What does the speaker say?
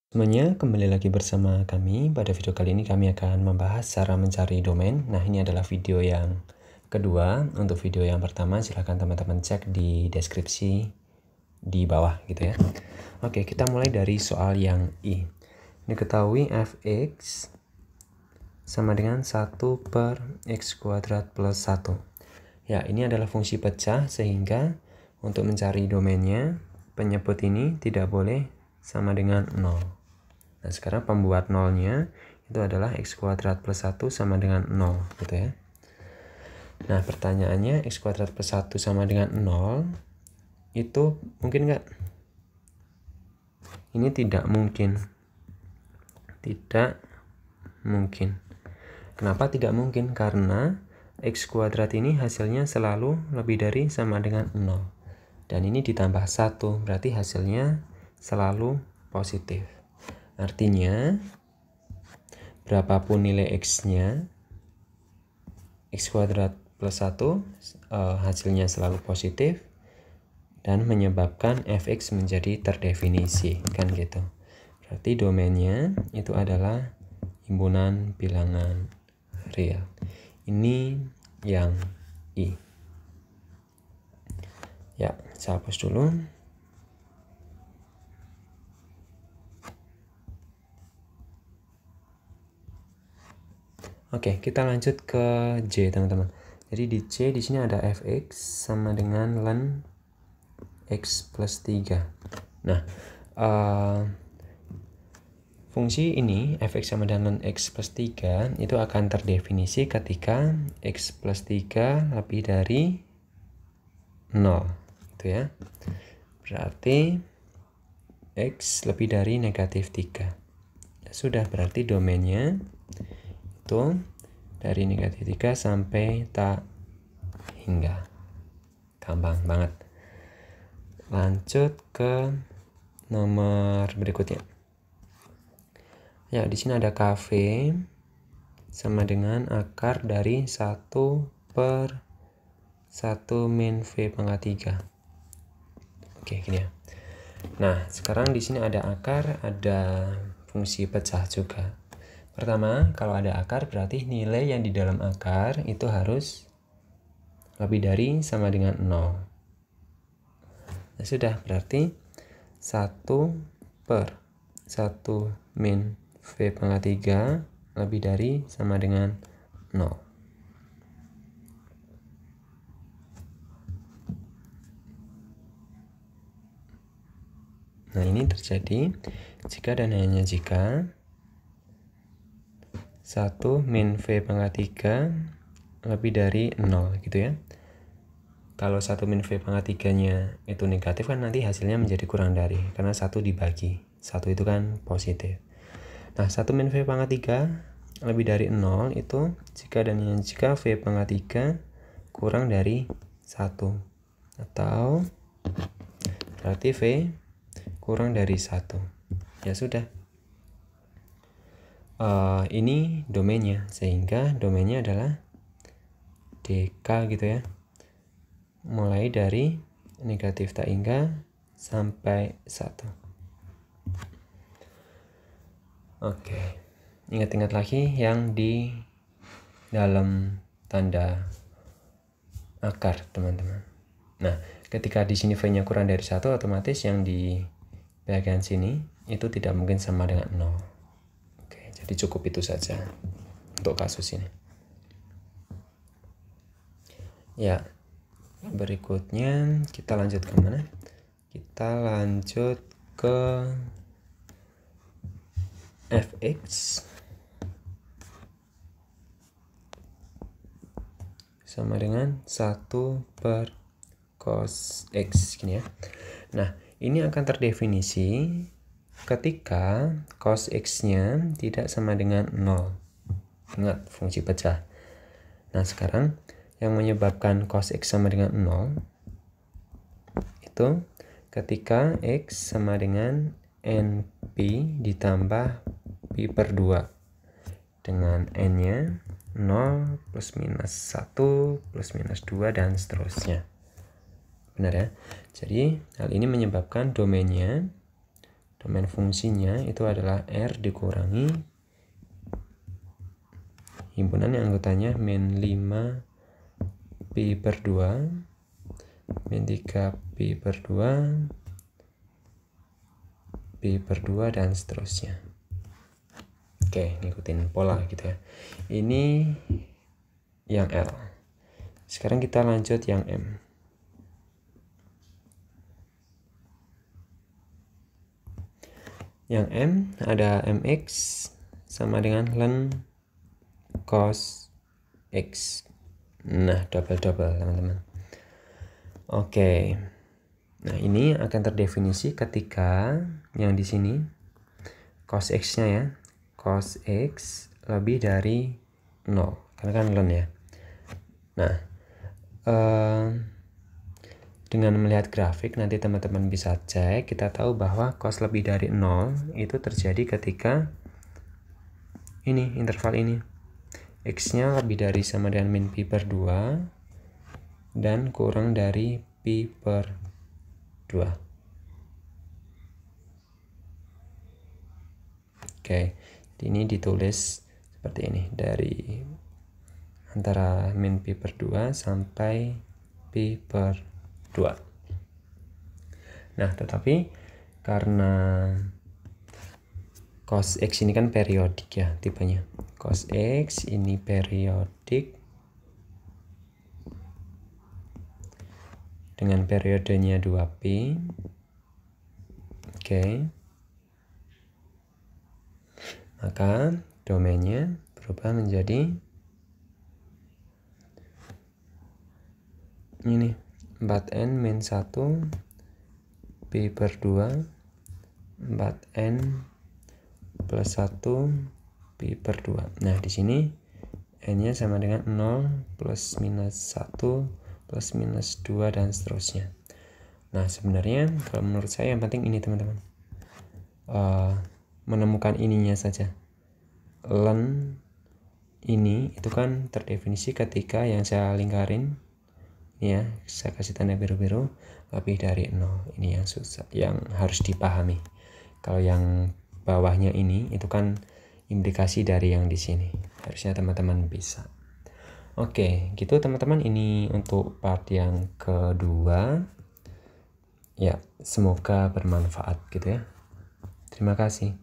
Semuanya, kembali lagi bersama kami. Pada video kali ini kami akan membahas cara mencari domain. Nah, ini adalah video yang kedua. Untuk video yang pertama silahkan teman-teman cek di deskripsi di bawah gitu ya. Oke, kita mulai dari soal yang I. Diketahui fx sama dengan 1 per x kuadrat plus 1. Ya, ini adalah fungsi pecah sehingga untuk mencari domainnya penyebut ini tidak boleh sama dengan 0. Nah, sekarang pembuat nolnya itu adalah x kuadrat plus 1 sama dengan 0 gitu ya. Nah, pertanyaannya x kuadrat plus 1 sama dengan 0 itu mungkin nggak? Ini tidak mungkin. Tidak mungkin. Kenapa tidak mungkin? Karena x kuadrat ini hasilnya selalu lebih dari sama dengan 0. Dan ini ditambah 1, berarti hasilnya selalu positif. Artinya, berapapun nilai x-nya, x kuadrat plus 1 hasilnya selalu positif dan menyebabkan fx menjadi terdefinisi, kan gitu. Berarti domainnya itu adalah himpunan bilangan real. Ini yang I. Ya, saya hapus dulu. Oke, kita lanjut ke J, teman-teman. Jadi di C di sini ada fx sama dengan ln x plus 3. Nah, fungsi ini fx sama dengan ln x plus 3 itu akan terdefinisi ketika x plus 3 lebih dari 0, gitu ya. Berarti x lebih dari negatif 3. Ya sudah, berarti domainnya itu dari negatif 3 sampai tak hingga. Gampang banget. Lanjut ke nomor berikutnya. Ya, di sini ada kv sama dengan akar dari 1 per 1 min v pangkat 3. Oke, gini ya. Nah, sekarang di sini ada akar, ada fungsi pecah juga. Pertama, kalau ada akar berarti nilai yang di dalam akar itu harus lebih dari sama dengan 0. Nah, sudah, berarti 1 per 1 min v pangkat 3 lebih dari sama dengan 0. Nah, ini terjadi jika dan hanya jika 1 min v pangkat 3 lebih dari 0 gitu ya. Kalau 1 min v pangkat 3-nya itu negatif kan nanti hasilnya menjadi kurang dari, karena 1 dibagi. 1 itu kan positif. Nah, 1 min v pangkat 3 lebih dari 0 itu jika dan hanya jika v pangkat 3 kurang dari 1. Atau berarti v kurang dari 1. Ya sudah. Ini domainnya, sehingga domainnya adalah DK gitu ya, mulai dari negatif tak hingga sampai 1. Oke, ingat-ingat lagi yang di dalam tanda akar, teman-teman. Nah, ketika di sini v-nya kurang dari 1, otomatis yang di bagian sini itu tidak mungkin sama dengan 0. Jadi cukup itu saja untuk kasus ini. Ya, berikutnya kita lanjut ke mana? Kita lanjut ke fx sama dengan 1 per cos x gini ya. Nah, ini akan terdefinisi ketika cos x-nya tidak sama dengan 0. Ingat, fungsi pecah. Nah, sekarang yang menyebabkan cos x sama dengan 0 itu ketika x sama dengan np ditambah pi per 2 dengan n-nya 0 plus minus 1 plus minus 2 dan seterusnya. Benar ya? Jadi hal ini menyebabkan domainnya domain fungsinya itu adalah R dikurangi himpunan yang anggotanya min 5 pi per 2 min 3 pi per 2 pi per 2 dan seterusnya. Oke, ngikutin pola gitu ya. Ini yang L. Sekarang kita lanjut yang M. Yang M ada mx sama dengan ln cos x. Nah, double-double teman-teman. Oke. Nah, ini akan terdefinisi ketika yang di sini cos x-nya ya. Cos x lebih dari 0. Karena kan ln ya. Nah, dengan melihat grafik nanti teman-teman bisa cek, kita tahu bahwa cos lebih dari 0 itu terjadi ketika ini, interval ini. X-nya lebih dari sama dengan min pi per 2 dan kurang dari pi per 2. Oke, ini ditulis seperti ini, dari antara min pi per 2 sampai pi per 2. Nah, tetapi karena cos x ini kan periodik ya tipenya. Cos x ini periodik dengan periodenya 2pi. Oke. Maka domainnya berubah menjadi ini 4n min 1 pi per 2 4n plus 1 pi per 2. Nah, di sini n-nya sama dengan 0 plus minus 1 plus minus 2 dan seterusnya. Nah, sebenarnya kalau menurut saya yang penting ini teman-teman, menemukan ininya saja. Ln ini itu kan terdefinisi ketika yang saya lingkarin ya, saya kasih tanda biru-biru, lebih dari 0. Ini yang susah, yang harus dipahami. Kalau yang bawahnya ini itu kan implikasi dari yang di sini. Harusnya teman-teman bisa. Oke, gitu teman-teman, ini untuk part yang kedua. Ya, semoga bermanfaat gitu ya. Terima kasih.